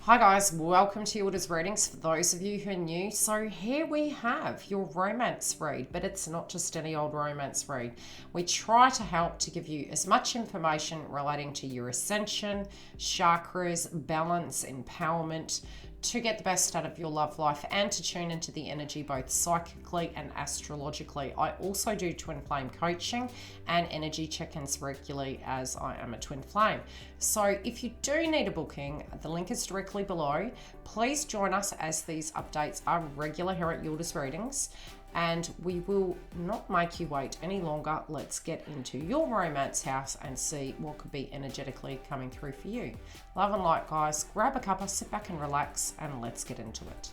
Hi guys, welcome to YILDIZ readings for those of you who are new. So here we have your romance read, but it's not just any old romance read. We try to help to give you as much information relating to your ascension, chakras, balance, empowerment, to get the best out of your love life and to tune into the energy both psychically and astrologically. I also do twin flame coaching and energy check-ins regularly as I am a twin flame. So if you do need a booking, the link is directly below. Please join us as these updates are regular here at YILDIZ readings, and we will not make you wait any longer. Let's get into your romance house and see what could be energetically coming through for you. Love and light, guys. Grab a cuppa, sit back and relax, and let's get into it.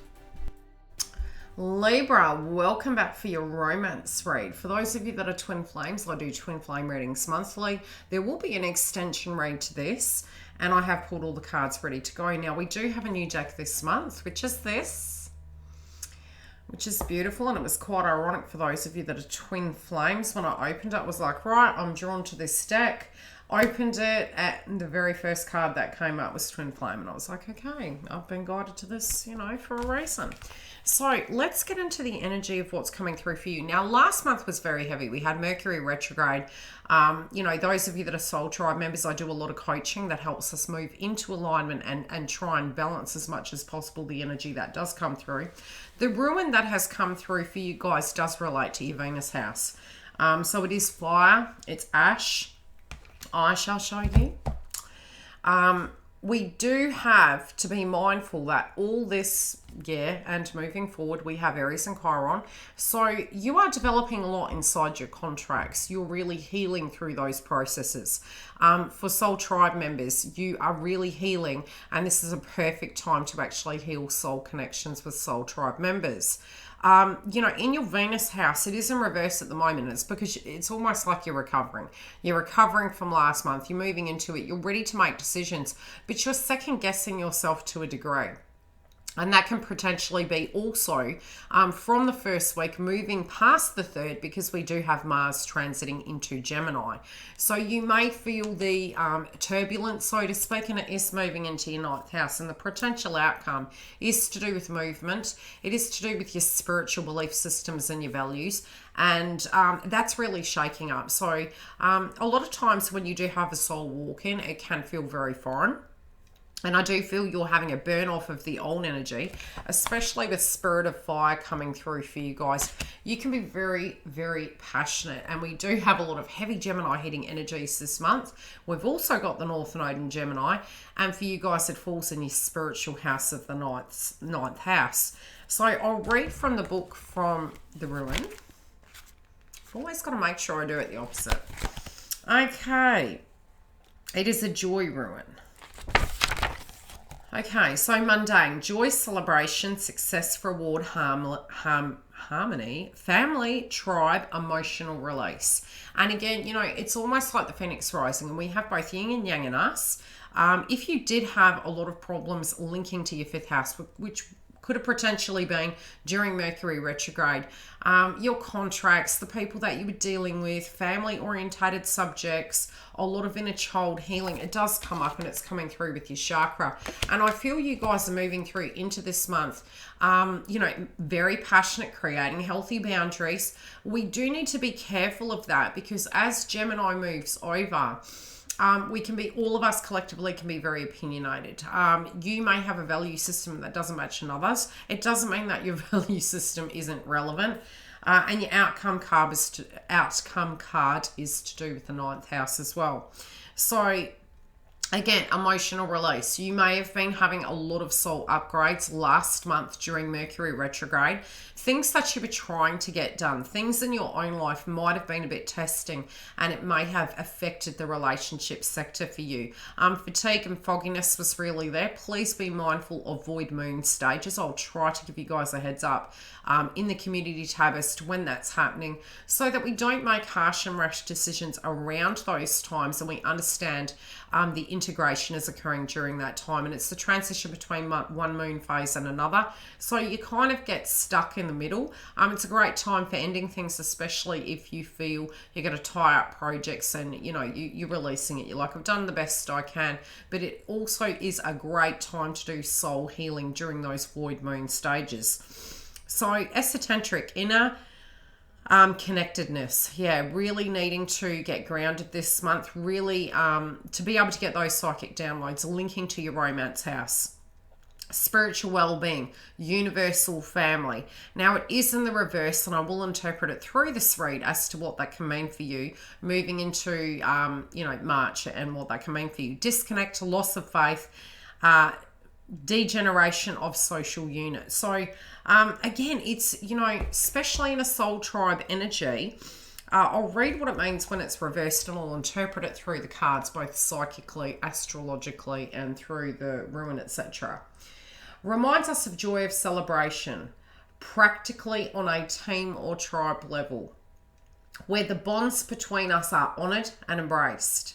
Libra, welcome back for your romance read. For those of you that are twin flames, I do twin flame readings monthly. There will be an extension read to this, and I have pulled all the cards ready to go. Now, we do have a new deck this month, which is this, which is beautiful, and it was quite ironic for those of you that are twin flames. When I opened it, I was like, right, I'm drawn to this deck. Opened it, and the very first card that came up was twin flame, and I was like, okay, I've been guided to this, for a reason. So let's get into the energy of what's coming through for you. Now, last month was very heavy. We had Mercury retrograde. Those of you that are Soul Tribe members, I do a lot of coaching that helps us move into alignment and try and balance as much as possible the energy that does come through. The ruin that has come through for you guys does relate to your Venus house. So it is fire, it's ash. I shall show you. We do have to be mindful that all this, and moving forward, we have Aries and Chiron. So you are developing a lot inside your contracts. You're really healing through those processes. For Soul Tribe members, you are really healing, and this is a perfect time to actually heal soul connections with Soul Tribe members. In your Venus house, it is in reverse at the moment. It's because it's almost like you're recovering. You're recovering from last month. You're moving into it. You're ready to make decisions, but you're second guessing yourself to a degree. And that can potentially be also from the first week moving past the third, because we do have Mars transiting into Gemini. So you may feel the turbulence, so to speak, and it is moving into your ninth house. And the potential outcome is to do with movement. It is to do with your spiritual belief systems and your values. And that's really shaking up. So a lot of times when you do have a soul walk in, it can feel very foreign. And I do feel you're having a burn off of the old energy, especially with Spirit of Fire coming through for you guys. You can be very, very passionate. And we do have a lot of heavy Gemini hitting energies this month. We've also got the North Node in Gemini. And for you guys, it falls in your spiritual house of the ninth house. So I'll read from the book from the ruin. Always got to make sure I do it the opposite. Okay. It is a joy ruin. Okay, so mundane, joy, celebration, success, reward, harmony, family, tribe, emotional release. And again, it's almost like the Phoenix rising, and we have both yin and yang in us. If you did have a lot of problems linking to your fifth house, which could have potentially been during Mercury retrograde, your contracts, the people that you were dealing with, family-orientated subjects, a lot of inner child healing, it does come up, and it's coming through with your chakra. And I feel you guys are moving through into this month, very passionate, creating healthy boundaries. We do need to be careful of that, because as Gemini moves over, all of us collectively can be very opinionated. You may have a value system that doesn't match another's. It doesn't mean that your value system isn't relevant. And your outcome card is to do with the ninth house as well. So again, emotional release. You may have been having a lot of soul upgrades last month during Mercury retrograde. Things that you were trying to get done, things in your own life might have been a bit testing, and it may have affected the relationship sector for you. Fatigue and fogginess was really there. Please be mindful of void moon stages. I'll try to give you guys a heads up in the community tab as to when that's happening, so that we don't make harsh and rash decisions around those times, and we understand the integration is occurring during that time, and it's the transition between one moon phase and another. So you kind of get stuck in the middle. It's a great time for ending things, especially if you feel you're going to tie up projects and you're releasing it. You're like, I've done the best I can, but it also is a great time to do soul healing during those void moon stages. So esoteric, inner connectedness, really needing to get grounded this month, really to be able to get those psychic downloads, linking to your romance house, spiritual well-being, universal family. Now it is in the reverse, and I will interpret it through this read as to what that can mean for you moving into March, and what that can mean for you. Disconnect, loss of faith, degeneration of social unit. So again, it's, especially in a soul tribe energy, I'll read what it means when it's reversed, and I'll interpret it through the cards, both psychically, astrologically, and through the ruin, etc. Reminds us of joy of celebration, practically on a team or tribe level, where the bonds between us are honoured and embraced.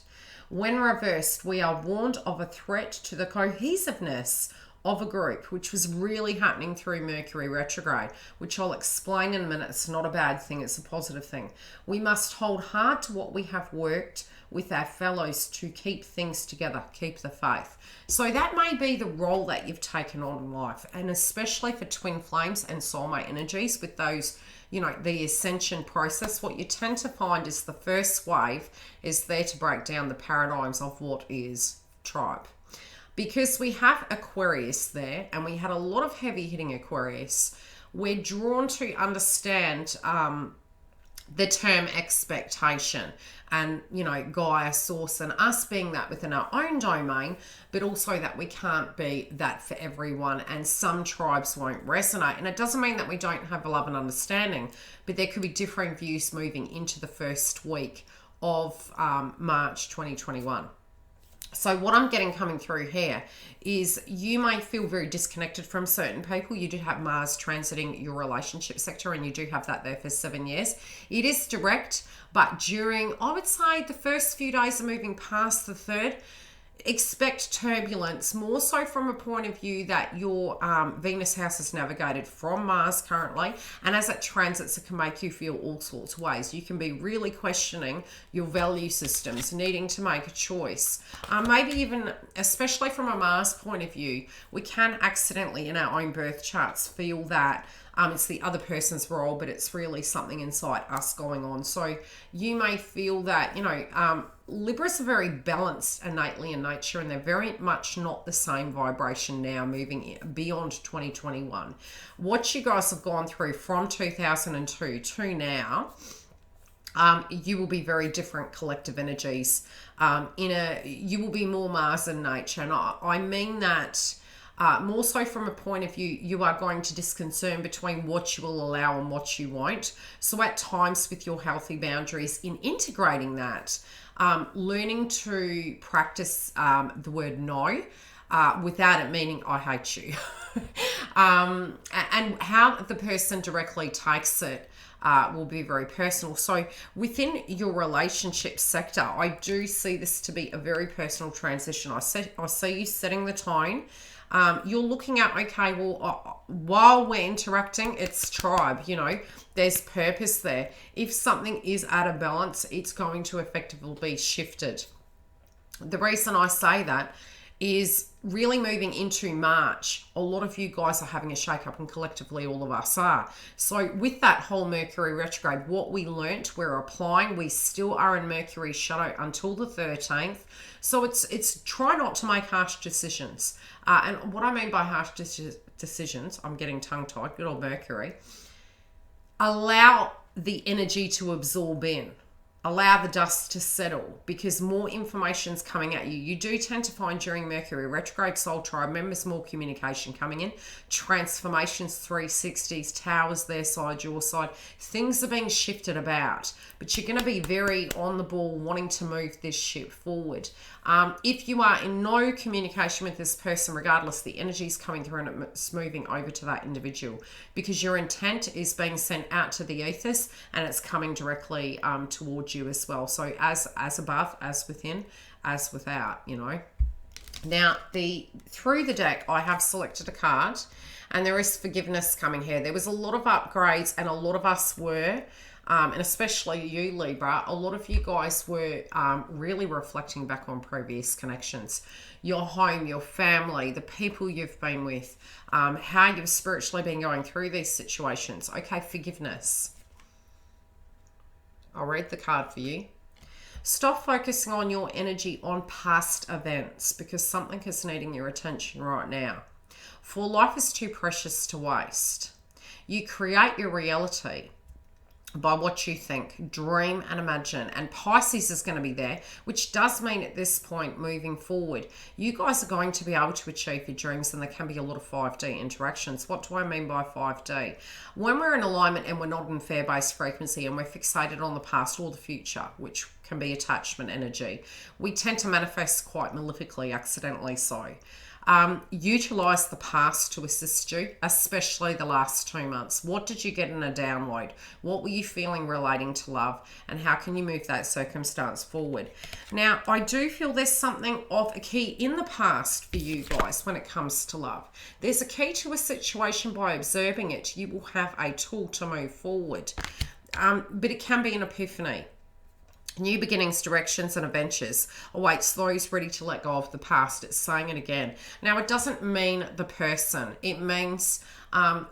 When reversed, we are warned of a threat to the cohesiveness of a group, which was really happening through Mercury retrograde, which I'll explain in a minute. It's not a bad thing, it's a positive thing. We must hold hard to what we have worked with our fellows to keep things together, keep the faith. So that may be the role that you've taken on in life, and especially for twin flames and soulmate energies with those, the ascension process, what you tend to find is the first wave is there to break down the paradigms of what is tribe. Because we have Aquarius there, and we had a lot of heavy hitting Aquarius, we're drawn to understand the term expectation, and Gaia, source, and us being that within our own domain, but also that we can't be that for everyone, and some tribes won't resonate. And it doesn't mean that we don't have a love and understanding, but there could be differing views moving into the first week of March 2021. So what I'm getting coming through here is you may feel very disconnected from certain people. You do have Mars transiting your relationship sector, and you do have that there for 7 years. It is direct, but during, I would say, the first few days of moving past the third, expect turbulence, more so from a point of view that your Venus house is navigated from Mars currently, and as it transits, it can make you feel all sorts of ways. You can be really questioning your value systems, needing to make a choice. Maybe even, especially from a Mars point of view, we can accidentally in our own birth charts feel that it's the other person's role, but it's really something inside us going on. So you may feel that, Libras are very balanced innately in nature, and they're very much not the same vibration now moving beyond 2021. What you guys have gone through from 2002 to now, you will be very different collective energies. You will be more Mars in nature, and I mean that more so from a point of view, you are going to discern between what you will allow and what you won't. So at times with your healthy boundaries in integrating that, learning to practice the word no without it meaning I hate you. And how the person directly takes it will be very personal. So within your relationship sector, I do see this to be a very personal transition. I see you setting the tone. You're looking at, okay, well, while we're interacting, it's tribe, there's purpose there. If something is out of balance, it's going to effectively be shifted. The reason I say that is really moving into March, a lot of you guys are having a shake-up, and collectively all of us are. So with that whole Mercury retrograde, what we learnt, we're applying. We still are in Mercury shadow until the 13th. So it's try not to make harsh decisions. And what I mean by harsh decisions, I'm getting tongue-tied, good old Mercury. Allow the energy to absorb in. Allow the dust to settle, because more information's coming at you. You do tend to find during Mercury retrograde, soul tribe members, more communication coming in, transformations, 360s, towers their side, your side. Things are being shifted about, but you're going to be very on the ball, wanting to move this ship forward. If you are in no communication with this person, regardless, the energy is coming through and it's moving over to that individual, because your intent is being sent out to the ethers and it's coming directly towards you as well. So as above, as within, as without, you know. Now, through the deck, I have selected a card, and there is forgiveness coming here. There was a lot of upgrades, and a lot of us were, and especially you, Libra, a lot of you guys were really reflecting back on previous connections. Your home, your family, the people you've been with, how you've spiritually been going through these situations. Okay, forgiveness. I'll read the card for you. Stop focusing on your energy on past events, because something is needing your attention right now. For life is too precious to waste. You create your reality by what you think, dream and imagine. And Pisces is going to be there, which does mean at this point moving forward, you guys are going to be able to achieve your dreams, and there can be a lot of 5D interactions. What do I mean by 5D? When we're in alignment and we're not in fair-based frequency and we're fixated on the past or the future, which can be attachment energy, we tend to manifest quite malefically, accidentally so. Utilize the past to assist you, especially the last 2 months. What did you get in a download? What were you feeling relating to love? And how can you move that circumstance forward? Now, I do feel there's something of a key in the past for you guys when it comes to love. There's a key to a situation. By observing it, you will have a tool to move forward. But it can be an epiphany. New beginnings, directions, and adventures awaits those ready to let go of the past. It's saying it again. Now, it doesn't mean the person. It means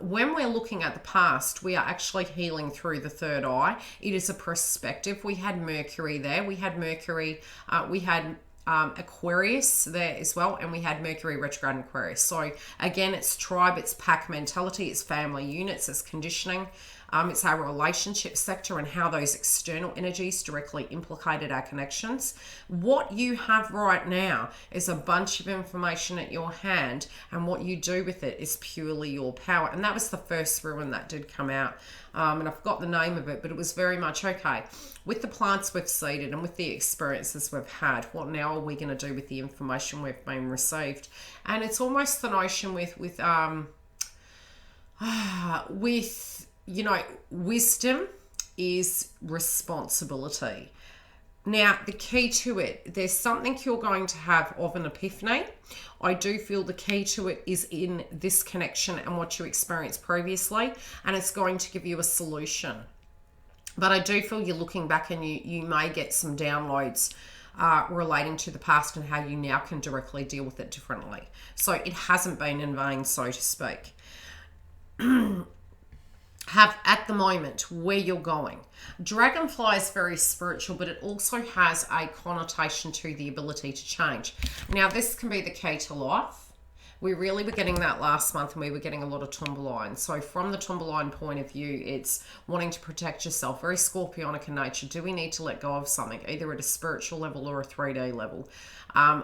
when we're looking at the past, we are actually healing through the third eye. It is a perspective. We had Mercury there. We had Mercury. We had Aquarius there as well, and we had Mercury retrograde in Aquarius. So again, it's tribe, it's pack mentality, it's family units, it's conditioning. It's our relationship sector and how those external energies directly implicated our connections. What you have right now is a bunch of information at your hand, and what you do with it is purely your power. And that was the first ruin that did come out. And I forgot the name of it, but it was very much, okay, with the plants we've seeded and with the experiences we've had, what now are we going to do with the information we've been received? And it's almost the notion with you know, wisdom is responsibility. Now, the key to it, there's something you're going to have of an epiphany. I do feel the key to it is in this connection and what you experienced previously, and it's going to give you a solution. But I do feel you're looking back and you may get some downloads relating to the past and how you now can directly deal with it differently. So it hasn't been in vain, so to speak. Have at the moment where you're going. Dragonfly is very spiritual, but it also has a connotation to the ability to change. Now, this can be the key to life. We really were getting that last month, and we were getting a lot of Tumbeline. So from the Tumbeline point of view, it's wanting to protect yourself, very scorpionic in nature. Do we need to let go of something, either at a spiritual level or a 3D level?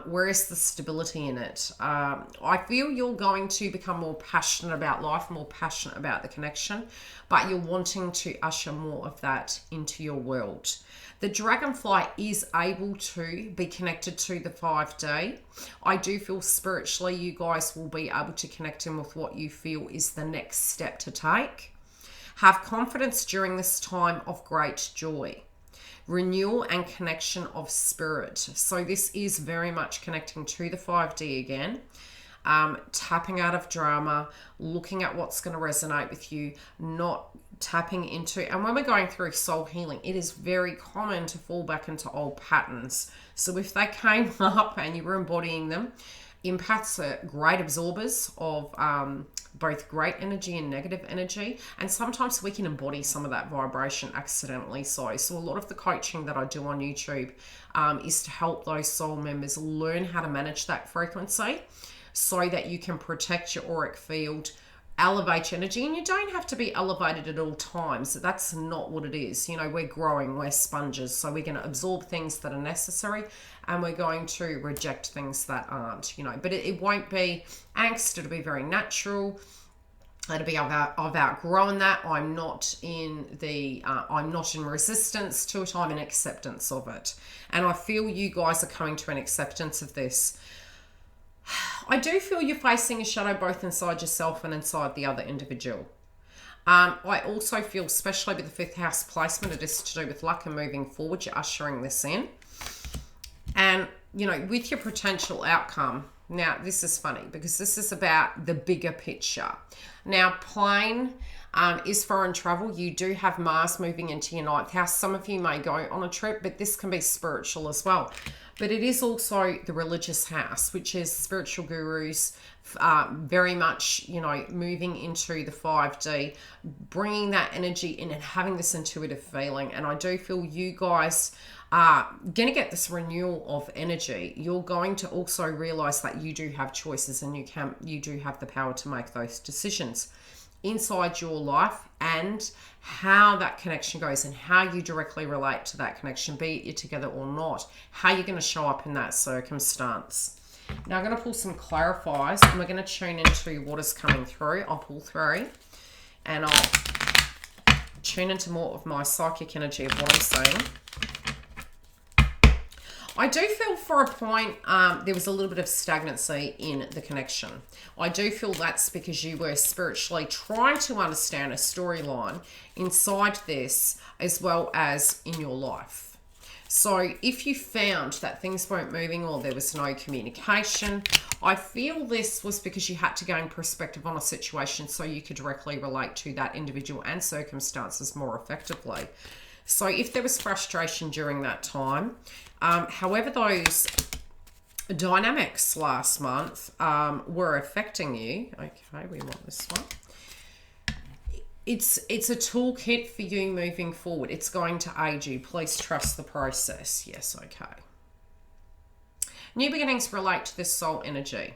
Where is the stability in it? I feel you're going to become more passionate about life, more passionate about the connection, but you're wanting to usher more of that into your world. The dragonfly is able to be connected to the 5D. I do feel spiritually you guys will be able to connect in with what you feel is the next step to take. Have confidence during this time of great joy. Renewal and connection of spirit. So this is very much connecting to the 5D again. Tapping out of drama, looking at what's going to resonate with you, not tapping into, and when we're going through soul healing, it is very common to fall back into old patterns. So if they came up and you were embodying them, empaths are great absorbers of both great energy and negative energy, and sometimes we can embody some of that vibration accidentally. So a lot of the coaching that I do on YouTube is to help those soul members learn how to manage that frequency so that you can protect your auric field, elevate your energy. And you don't have to be elevated at all times. That's not what it is. You know, we're growing, we're sponges, so we're going to absorb things that are necessary and we're going to reject things that aren't, you know. But it won't be angst, it'll be very natural. It'll be I've outgrown that. I'm not in resistance to it. I'm in acceptance of it. And I feel you guys are coming to an acceptance of this. I do feel you're facing a shadow both inside yourself and inside the other individual. I also feel, especially with the fifth house placement, it is to do with luck and moving forward. You're ushering this in. And, you know, with your potential outcome, now this is funny because this is about the bigger picture. Now, plane is foreign travel. You do have Mars moving into your ninth house. Some of you may go on a trip, but this can be spiritual as well. But it is also the religious house, which is spiritual gurus, very much, you know, moving into the 5D, bringing that energy in and having this intuitive feeling. And I do feel you guys are going to get this renewal of energy. You're going to also realize that you do have choices and you do have the power to make those decisions inside your life, and how that connection goes and how you directly relate to that connection, be it you're together or not, how you're going to show up in that circumstance. Now I'm going to pull some clarifiers and we're going to tune into what is coming through. I'll pull 3 and I'll tune into more of my psychic energy of what I'm saying. I do feel for a point there was a little bit of stagnancy in the connection. I do feel that's because you were spiritually trying to understand a storyline inside this as well as in your life. So if you found that things weren't moving or there was no communication, I feel this was because you had to gain perspective on a situation so you could directly relate to that individual and circumstances more effectively. So if there was frustration during that time, however those dynamics last month were affecting you, okay, we want this one. It's a toolkit for you moving forward. It's going to aid you. Please trust the process. Yes, okay. New beginnings relate to this soul energy.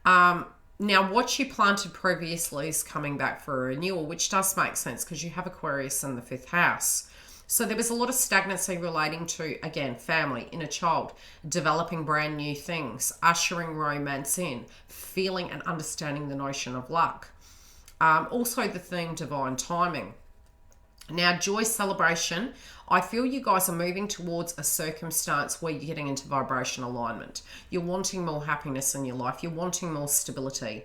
Now, what you planted previously is coming back for a renewal, which does make sense because you have Aquarius in the 5th house. So there was a lot of stagnancy relating to, again, family, inner child, developing brand new things, ushering romance in, feeling and understanding the notion of luck. Also the theme divine timing. Now, joy, celebration, I feel you guys are moving towards a circumstance where you're getting into vibration alignment. You're wanting more happiness in your life. You're wanting more stability.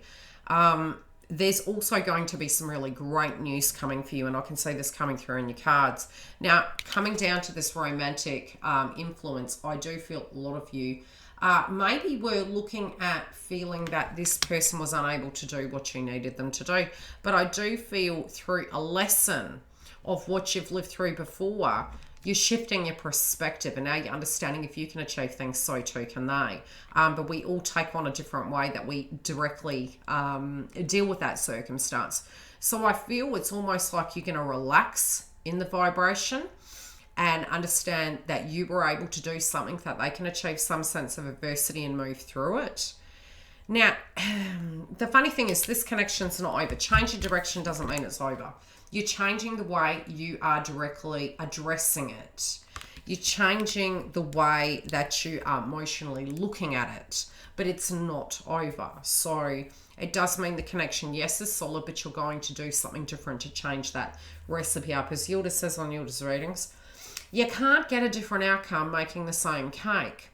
There's also going to be some really great news coming for you, and I can see this coming through in your cards. Now, coming down to this romantic influence, I do feel a lot of you maybe were looking at feeling that this person was unable to do what you needed them to do. But I do feel through a lesson of what you've lived through before, you're shifting your perspective, and now you're understanding if you can achieve things, so too can they. But we all take on a different way that we directly deal with that circumstance. So I feel it's almost like you're going to relax in the vibration and understand that you were able to do something, that they can achieve some sense of adversity and move through it. Now, the funny thing is this connection's not over. Change your direction doesn't mean it's over. You're changing the way you are directly addressing it. You're changing the way that you are emotionally looking at it, but it's not over. So it does mean the connection, yes, is solid, but you're going to do something different to change that recipe up. As Yildiz says on Yildiz readings, you can't get a different outcome making the same cake.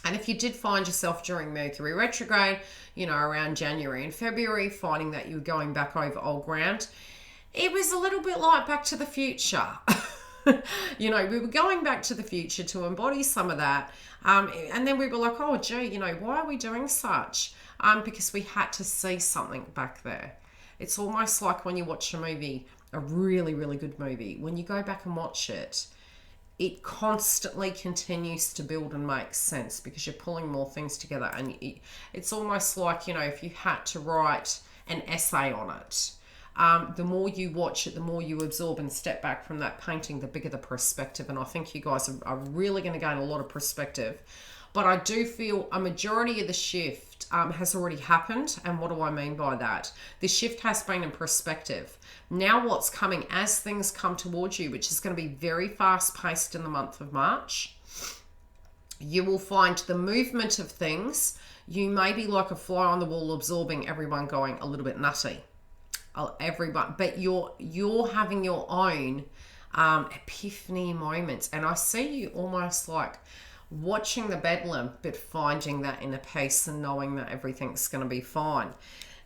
And if you did find yourself during Mercury retrograde, you know, around January and February, finding that you were going back over old ground, it was a little bit like Back to the Future. You know, we were going back to the future to embody some of that. And then we were like, oh, gee, you know, why are we doing such? Because we had to see something back there. It's almost like when you watch a movie, a really, really good movie. When you go back and watch it, it constantly continues to build and make sense because you're pulling more things together. And it's almost like, you know, if you had to write an essay on it, the more you watch it, the more you absorb and step back from that painting, the bigger the perspective. And I think you guys are really going to gain a lot of perspective. But I do feel a majority of the shift has already happened. And what do I mean by that? The shift has been in perspective. Now what's coming as things come towards you, which is going to be very fast paced in the month of March, you will find the movement of things. You may be like a fly on the wall absorbing everyone going a little bit nutty. everyone, but you're having your own epiphany moments, and I see you almost like watching the bedlam, but finding that inner peace and knowing that everything's going to be fine.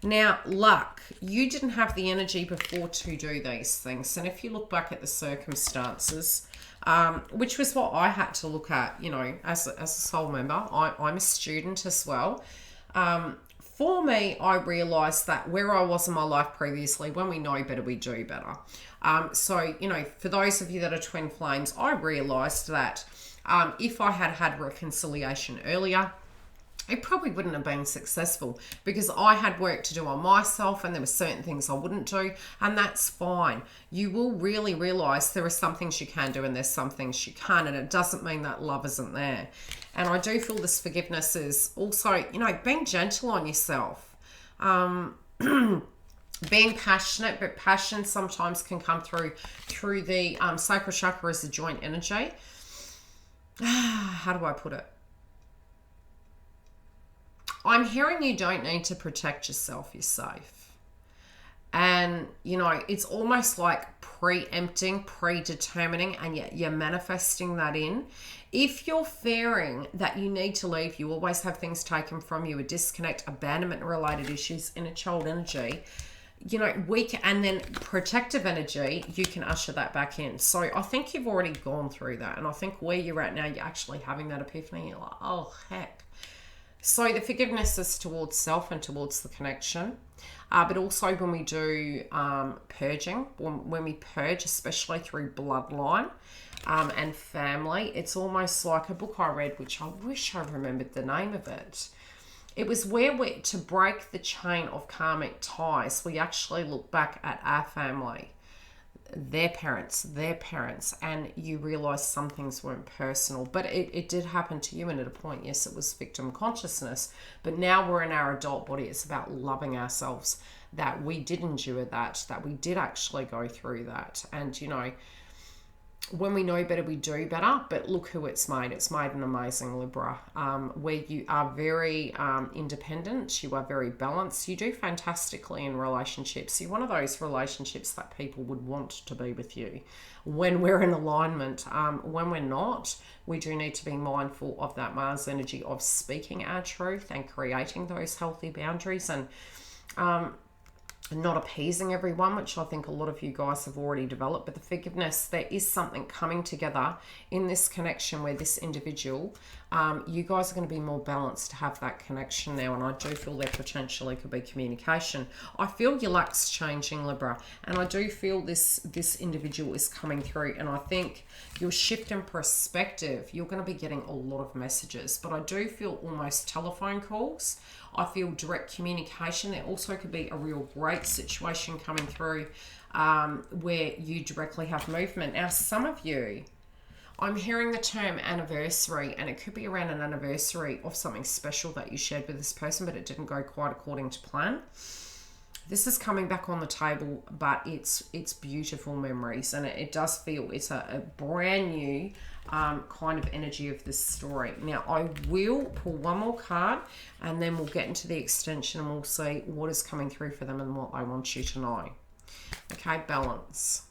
Now, luck, you didn't have the energy before to do these things. And if you look back at the circumstances, which was what I had to look at, you know, as a soul member, I'm a student as well. For me, I realised that where I was in my life previously, when we know better, we do better. So, you know, for those of you that are twin flames, I realised that if I had had reconciliation earlier, it probably wouldn't have been successful, because I had work to do on myself and there were certain things I wouldn't do, and that's fine. You will really realize there are some things you can do and there's some things you can't, and it doesn't mean that love isn't there. And I do feel this forgiveness is also, you know, being gentle on yourself. Being passionate, but passion sometimes can come through the sacral chakra as a joint energy. How do I put it? I'm hearing you don't need to protect yourself, you're safe. And, you know, it's almost like preempting, predetermining, and yet you're manifesting that in. If you're fearing that you need to leave, you always have things taken from you, a disconnect, abandonment related issues, inner child energy, you know, weak, and then protective energy, you can usher that back in. So I think you've already gone through that. And I think where you're at now, you're actually having that epiphany. You're like, oh, heck. So the forgiveness is towards self and towards the connection. But also when we do purging, when we purge, especially through bloodline and family, it's almost like a book I read, which I wish I remembered the name of it. It was where to break the chain of karmic ties, we actually look back at our family, their parents, and you realize some things weren't personal, but it did happen to you, and at a point, yes, it was victim consciousness, but now we're in our adult body. It's about loving ourselves, that we did endure that we did actually go through that. And, you know, when we know better, we do better. But look who it's made. It's made an amazing Libra, where you are very independent. You are very balanced. You do fantastically in relationships. You're one of those relationships that people would want to be with you when we're in alignment. When we're not, we do need to be mindful of that Mars energy of speaking our truth and creating those healthy boundaries, and not appeasing everyone, which I think a lot of you guys have already developed. But the forgiveness, there is something coming together in this connection where this individual, you guys are going to be more balanced to have that connection now. And I do feel there potentially could be communication. I feel your luck's changing, Libra, and I do feel this individual is coming through. And I think your shift in perspective, you're going to be getting a lot of messages, but I do feel almost telephone calls. I feel direct communication. There also could be a real great situation coming through where you directly have movement. Now, some of you, I'm hearing the term anniversary, and it could be around an anniversary of something special that you shared with this person, but it didn't go quite according to plan. This is coming back on the table, but it's beautiful memories, and it does feel it's a brand new kind of energy of this story. Now, I will pull one more card, and then we'll get into the extension, and we'll see what is coming through for them and what I want you to know. Okay, balance.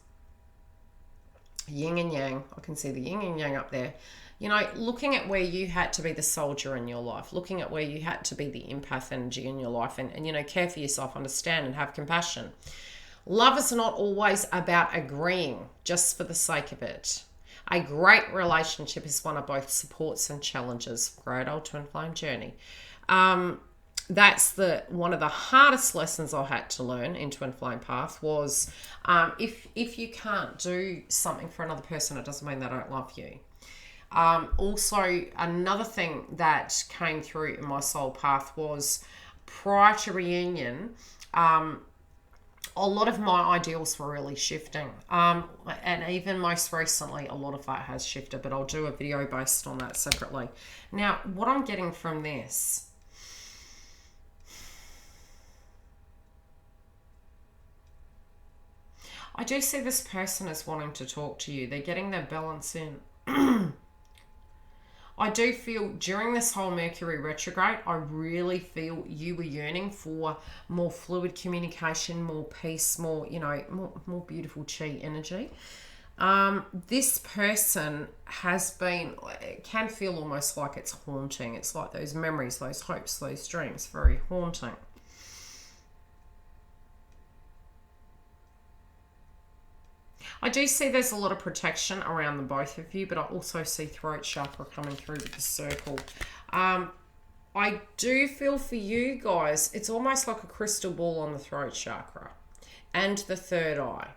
Yin and yang. I can see the yin and yang up there. You know, looking at where you had to be the soldier in your life, looking at where you had to be the empath energy in your life, and you know, care for yourself, understand, and have compassion. Love is not always about agreeing just for the sake of it. A great relationship is one of both supports and challenges. Great old twin flame journey. That's one of the hardest lessons I had to learn in Twin Flame Path was if you can't do something for another person, it doesn't mean they don't love you. Also, another thing that came through in my soul path was prior to reunion, a lot of my ideals were really shifting. And even most recently, a lot of that has shifted, but I'll do a video based on that separately. Now, what I'm getting from this, I do see this person as wanting to talk to you. They're getting their balance in. I do feel during this whole Mercury retrograde, I really feel you were yearning for more fluid communication, more peace, more, you know, more beautiful chi energy. This person has been, it can feel almost like it's haunting. It's like those memories, those hopes, those dreams, very haunting. I do see there's a lot of protection around the both of you, but I also see throat chakra coming through with the circle. I do feel for you guys, it's almost like a crystal ball on the throat chakra and the third eye,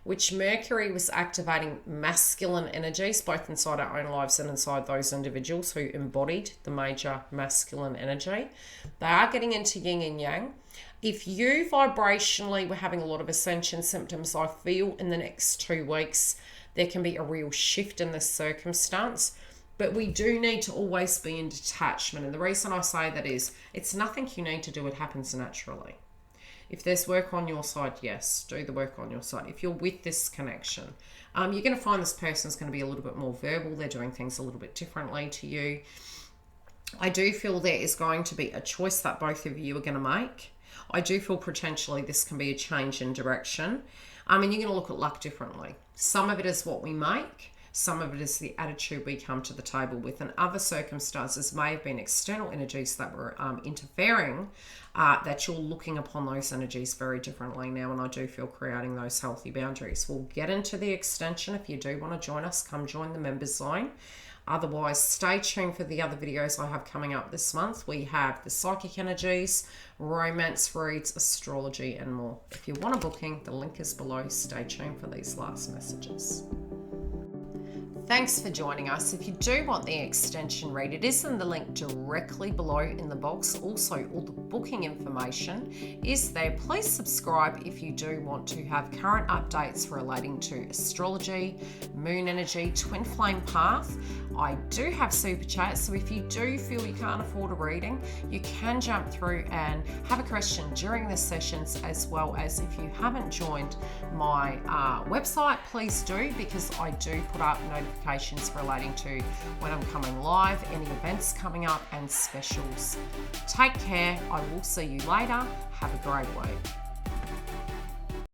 which Mercury was activating masculine energies, both inside our own lives and inside those individuals who embodied the major masculine energy. They are getting into yin and yang. If you vibrationally were having a lot of ascension symptoms, I feel in the next 2 weeks, there can be a real shift in this circumstance. But we do need to always be in detachment. And the reason I say that is, it's nothing you need to do. It happens naturally. If there's work on your side, yes, do the work on your side. If you're with this connection, you're going to find this person's going to be a little bit more verbal. They're doing things a little bit differently to you. I do feel there is going to be a choice that both of you are going to make. I do feel potentially this can be a change in direction. And you're going to look at luck differently. Some of it is what we make. Some of it is the attitude we come to the table with. And other circumstances may have been external energies that were interfering, that you're looking upon those energies very differently now. And I do feel creating those healthy boundaries. We'll get into the extension. If you do want to join us, come join the members zone. Otherwise, stay tuned for the other videos I have coming up this month. We have the psychic energies, romance reads, astrology, and more. If you want a booking, the link is below. Stay tuned for these last messages. Thanks for joining us. If you do want the extension read, it is in the link directly below in the box. Also, all the booking information is there. Please subscribe if you do want to have current updates relating to astrology, moon energy, twin flame path. I do have super chats, so if you do feel you can't afford a reading, you can jump through and have a question during the sessions, as well as if you haven't joined my website, please do, because I do put up notifications relating to when I'm coming live, any events coming up, and specials. Take care. I will see you later. Have a great week.